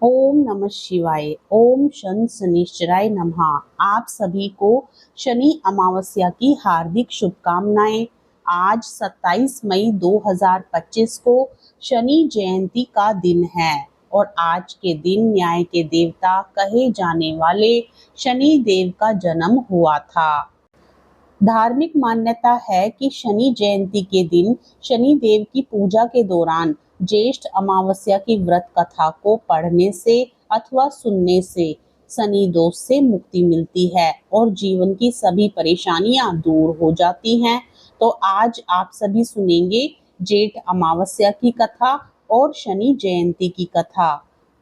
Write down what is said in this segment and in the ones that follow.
ओम नमः शिवाय। ओम शन शनिश्चराय नमः। आप सभी को शनि अमावस्या की हार्दिक शुभकामनाएं। आज 27 मई 2025 को शनि जयंती का दिन है और आज के दिन न्याय के देवता कहे जाने वाले शनि देव का जन्म हुआ था। धार्मिक मान्यता है कि शनि जयंती के दिन शनि देव की पूजा के दौरान ज्येष्ठ अमावस्या की व्रत कथा को पढ़ने से अथवा सुनने से शनि दोष से मुक्ति मिलती है और जीवन की सभी परेशानियां दूर हो जाती हैं। तो आज आप सभी सुनेंगे जेठ अमावस्या की कथा और शनि जयंती की कथा।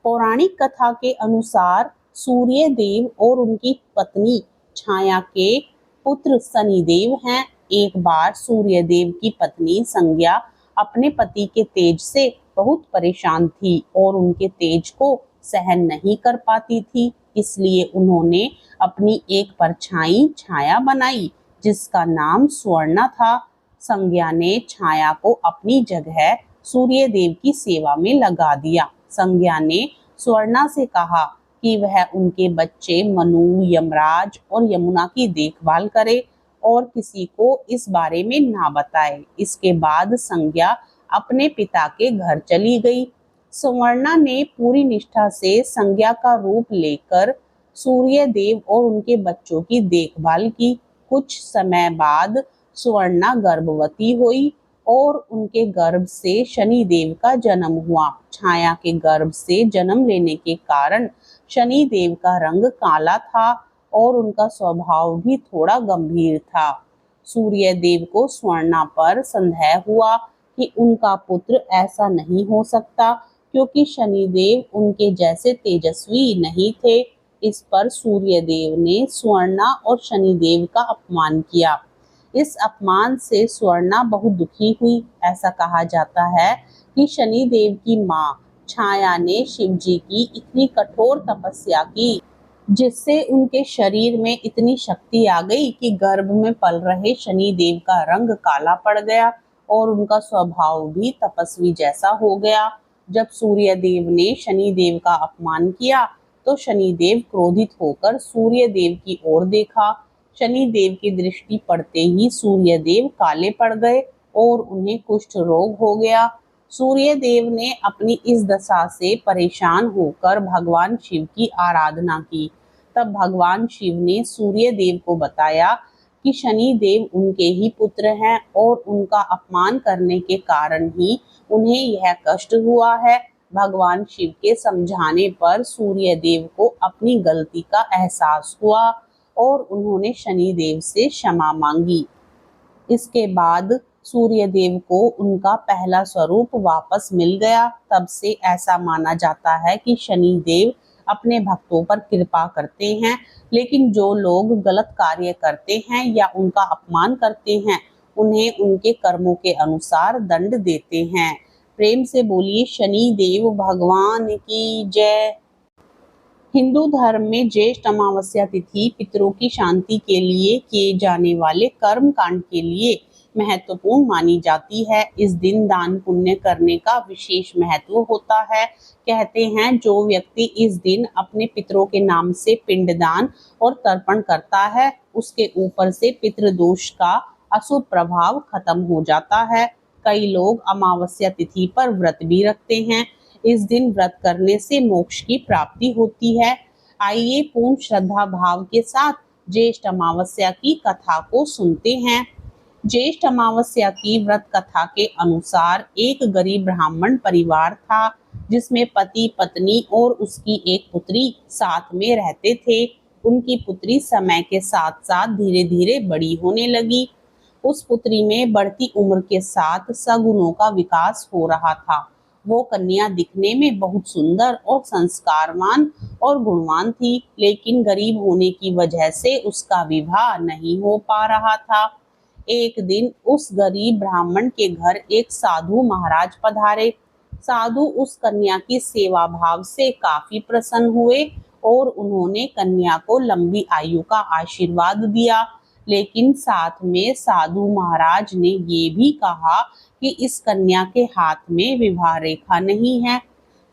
पौराणिक कथा के अनुसार सूर्य देव और उनकी पत्नी छाया के पुत्र शनिदेव हैं। एक बार सूर्य देव की पत्नी संज्ञा अपने पति के तेज से बहुत परेशान थी और उनके तेज को सहन नहीं कर पाती थी, इसलिए उन्होंने अपनी एक परछाई छाया बनाई जिसका नाम स्वर्णा था। संज्ञा ने छाया को अपनी जगह सूर्य देव की सेवा में लगा दिया। संज्ञा ने स्वर्णा से कहा कि वह उनके बच्चे मनु, यमराज और यमुना की देखभाल करे और किसी को इस बारे में ना बताए। इसके बाद संज्ञा अपने पिता के घर चली गई। सुवर्णा ने पूरी निष्ठा से संज्ञा का रूप लेकर सूर्य देव और उनके बच्चों की देखभाल की। कुछ समय बाद सुवर्णा गर्भवती हुई और उनके गर्भ से शनि देव का जन्म हुआ। छाया के गर्भ से जन्म लेने के कारण शनि देव का रंग काला था और उनका स्वभाव भी थोड़ा गंभीर था। सूर्य देव को स्वर्णा पर संदेह हुआ कि उनका पुत्र ऐसा नहीं हो सकता क्योंकि शनि देव उनके जैसे तेजस्वी नहीं थे। इस पर सूर्य देव ने स्वर्णा और शनि देव का अपमान किया। इस अपमान से स्वर्णा बहुत दुखी हुई। ऐसा कहा जाता है कि शनि देव की मां छाया ने शिव जी की इतनी कठोर तपस्या की जिससे उनके शरीर में इतनी शक्ति आ गई कि गर्भ में पल रहे शनि देव का रंग काला पड़ गया और उनका स्वभाव भी तपस्वी जैसा हो गया। जब सूर्य देव ने शनि देव का अपमान किया तो शनि देव क्रोधित होकर सूर्य देव की ओर देखा। शनि देव की दृष्टि पड़ते ही सूर्य देव काले पड़ गए और उन्हें कुष्ठ रोग हो गया। सूर्य देव ने अपनी इस दशा से परेशान होकर भगवान शिव की आराधना की। तब भगवान शिव ने सूर्य देव को बताया कि शनि देव उनके ही पुत्र हैं और उनका अपमान करने के कारण ही उन्हें यह कष्ट हुआ है। भगवान शिव के समझाने पर सूर्य देव को अपनी गलती का एहसास हुआ और उन्होंने शनि देव से क्षमा मांगी। इसके बाद सूर्य देव को उनका पहला स्वरूप वापस मिल गया। तब से ऐसा माना जाता है कि शनि देव अपने भक्तों पर कृपा करते हैं, लेकिन जो लोग गलत कार्य करते हैं या उनका अपमान करते हैं उन्हें उनके कर्मों के अनुसार दंड देते हैं। प्रेम से बोलिए शनि देव भगवान की जय। हिंदू धर्म में ज्येष्ठ अमावस्या तिथि पितरों की शांति के लिए किए जाने वाले कर्म कांड के लिए महत्वपूर्ण मानी जाती है। इस दिन दान पुण्य करने का विशेष महत्व होता है। कहते हैं जो व्यक्ति इस दिन अपने पितरों के नाम से पिंडदान और तर्पण करता है उसके ऊपर से पितृदोष का अशुभ प्रभाव खत्म हो जाता है। कई लोग अमावस्या तिथि पर व्रत भी रखते हैं। इस दिन व्रत करने से मोक्ष की प्राप्ति होती है। आइए पूर्ण श्रद्धा भाव के साथ ज्येष्ठ अमावस्या की कथा को सुनते हैं। ज्येष्ठ अमावस्या की व्रत कथा के अनुसार एक गरीब ब्राह्मण परिवार था जिसमें पति पत्नी और उसकी एक पुत्री साथ में रहते थे। उनकी पुत्री समय के साथ साथ धीरे धीरे बड़ी होने लगी। उस पुत्री में बढ़ती उम्र के साथ सगुनों का विकास हो रहा था। वो कन्या दिखने में बहुत सुंदर और संस्कारवान और गुणवान थी, लेकिन गरीब होने की वजह से उसका विवाह नहीं हो पा रहा था। एक दिन उस गरीब ब्राह्मण के घर एक साधु महाराज पधारे। साधु उस कन्या की सेवा भाव से काफी प्रसन्न हुए और उन्होंने कन्या को लंबी आयु का आशीर्वाद दिया, लेकिन साथ में साधु महाराज ने ये भी कहा कि इस कन्या के हाथ में विवाह रेखा नहीं है।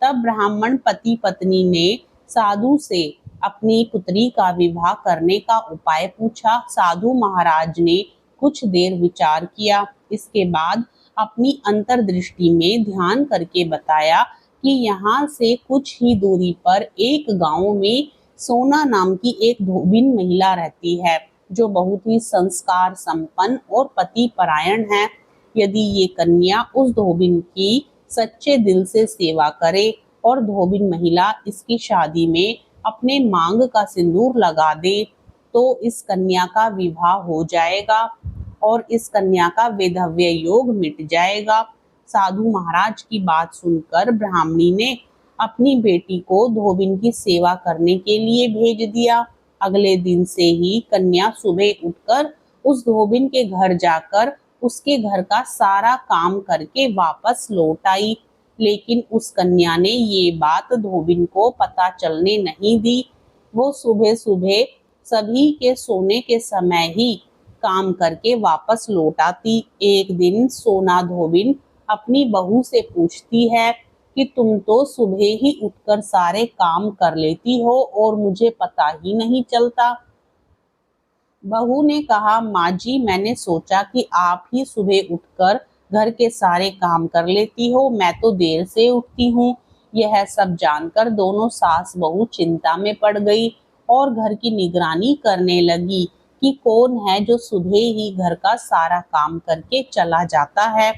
तब ब्राह्मण पति पत्नी ने साधु से अपनी पुत्री का विवाह करने का उपाय पूछा। साधु महाराज ने कुछ देर विचार किया, इसके बाद अपनी अंतर्दृष्टि में ध्यान करके बताया कि यहाँ से कुछ ही दूरी पर एक गांव में सोना नाम की एक धोबिन महिला रहती है, जो बहुत ही संस्कार संपन्न और पति परायण है। यदि ये कन्या उस धोबिन की सच्चे दिल से सेवा करे और धोबिन महिला इसकी शादी में अपने मांग का सिंदूर लगा दे, तो इस कन्या का विवाह हो जाएगा और इस कन्या का वैधव्य योग मिट जाएगा। साधु महाराज की बात सुनकर ब्राह्मणी ने अपनी बेटी को धोबिन की सेवा करने के लिए भेज दिया। अगले दिन से ही कन्या सुबह उठकर उस धोबिन के घर जाकर उसके घर का सारा काम करके वापस लौट आई। लेकिन उस कन्या ने ये बात धोबिन को पता चलने नहीं दी। वो सुबह सुबह सभी के सोने के समय ही काम करके वापस लौट आती। एक दिन सोना धोबिन अपनी बहू से पूछती है कि तुम तो सुबह ही उठकर सारे काम कर लेती हो और मुझे पता ही नहीं चलता। बहू ने कहा, माँ जी, मैंने सोचा कि आप ही सुबह उठकर घर के सारे काम कर लेती हो, मैं तो देर से उठती हूँ। यह सब जानकर दोनों सास बहू चिंता में पड़ गई और घर की निगरानी करने लगी कि कौन है जो सुबह ही घर का सारा काम करके चला जाता है।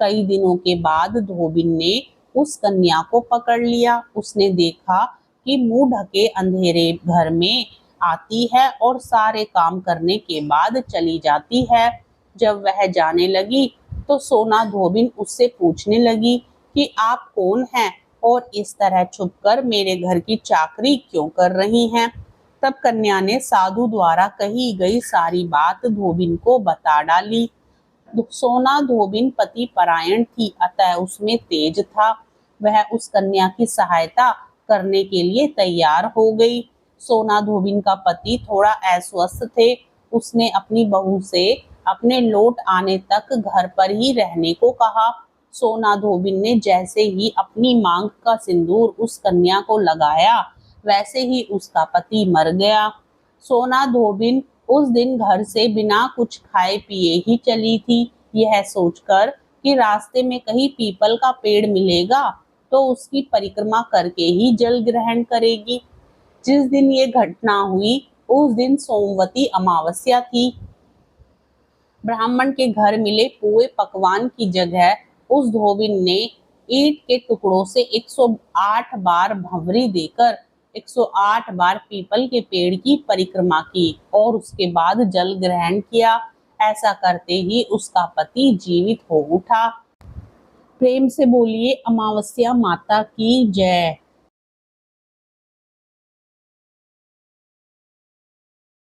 कई दिनों के बाद धोबिन ने उस कन्या को पकड़ लिया। उसने देखा कि मुंह ढके अंधेरे घर में आती है और सारे काम करने के बाद चली जाती है। जब वह जाने लगी तो सोना धोबिन उससे पूछने लगी कि आप कौन हैं और इस तरह छुपकर मेरे घर की चाकरी क्यों कर रही हैं। तब कन्या ने साधु द्वारा कही गई सारी बात धोबिन को बता डाली। सोना धोबिन पति परायण थी, अतः उसमें तेज था। वह उस कन्या की सहायता करने के लिए तैयार हो गई। सोना धोबिन का पति थोड़ा अस्वस्थ थे। उसने अपनी बहू से अपने लौट आने तक घर पर ही रहने को कहा। सोना धोबिन ने जैसे ही अपनी मांग का सिंदूर उस कन्या को लगाया, वैसे ही उसका पति मर गया। सोना धोबिन उस दिन घर से बिना कुछ खाए पिए ही चली थी, यह सोचकर कि रास्ते में कहीं पीपल का पेड़ मिलेगा तो उसकी परिक्रमा करके ही जल ग्रहण करेगी। जिस दिन ये घटना हुई उस दिन सोमवती अमावस्या थी। ब्राह्मण के घर मिले पुए पकवान की जगह उस धोबिन ने ईंट के टुकड़ों से 108 बार भंवरी देकर 108 बार पीपल के पेड़ की परिक्रमा की और उसके बाद जल ग्रहण किया। ऐसा करते ही उसका पति जीवित हो उठा। प्रेम से बोलिए अमावस्या माता की जय।